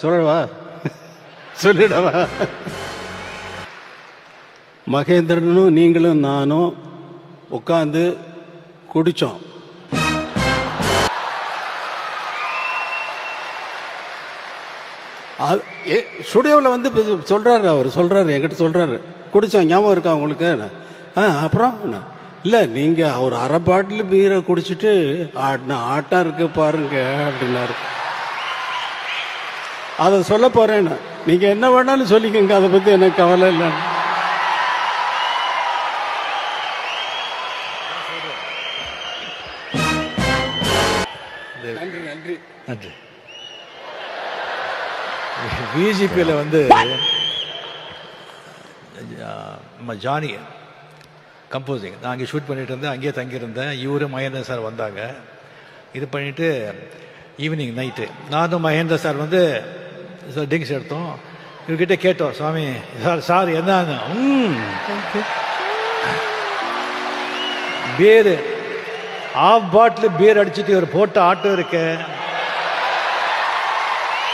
சொல்லவா? சொல்லிடவா? மகேந்திரனும் நீங்களும் நானும் உட்காந்து குடித்தோம். ஸ்டுடியோவில் வந்து சொல்கிறாரு, அவர் சொல்கிறாரு, என்கிட்ட சொல்கிறாரு, குடித்தோம் ஞாபகம் இருக்கா உங்களுக்கு? அப்புறம் இல்லை, நீங்கள் ஒரு அரை பாட்டில் பீரை குடிச்சிட்டு ஆட்டம் இருக்கு பாருங்க அப்படின்னாரு. அதை சொல்ல போகிறேன்னு, நீங்கள் என்ன வேணாலும் சொல்லிக்கோங்க, அதை பற்றி எனக்கு கவலை இல்லை. நன்றி நன்றி நன்றி. பிஜேபியில் வந்து நம்ம ஜானி கம்போசிங், நான் அங்கே ஷூட் பண்ணிட்டு இருந்தேன், அங்கேயே தங்கியிருந்தேன். இவரு மகேந்திர சார் வந்தாங்க. இது பண்ணிட்டு ஈவினிங் நைட்டு நானும் மகேந்திர சார் வந்து ட்ரிங்க்ஸ் எடுத்தோம். இவர்கிட்ட கேட்டோம், சுவாமி சார் என்னன்னு, பீர் ஆஃப் பாட்டில் பீர் அடிச்சுட்டு ஒரு போட்ட ஆட்டம் இருக்க.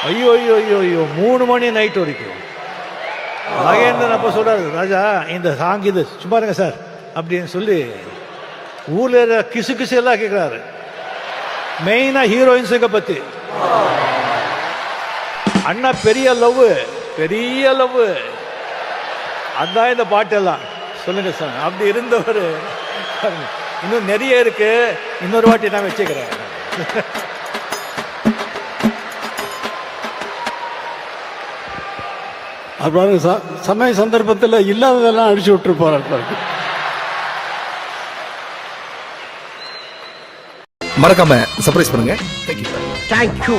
ஐயோ ஐயோ ஐயோ ஐயோ 3 மணி நைட் வரைக்கும். மகேந்திரன் அப்போ சொல்றாரு, ராஜா இந்த சாங் இது சும்மா இருங்க சார் அப்படின்னு சொல்லி ஊர்ல கிசு கிசு எல்லாம் கேட்கிறாரு. மெயினா ஹீரோயின்ஸுங்க பத்தி. அண்ணா பெரிய லவ், பெரிய லவ், அதான் இந்த பாட்டெல்லாம். சொல்லுங்க சார். அப்படி இருந்தவர் இன்னும் நிறைய இருக்கு, இன்னொரு வாட்டி நான் வச்சுக்கிறேன். அப்புறம் சமய சந்தர்ப்பத்தில் இல்லாததெல்லாம் அடிச்சு விட்டு போறாரு. மறக்காம சர்ப்ரைஸ் பண்ணுங்க. தேங்க்யூ.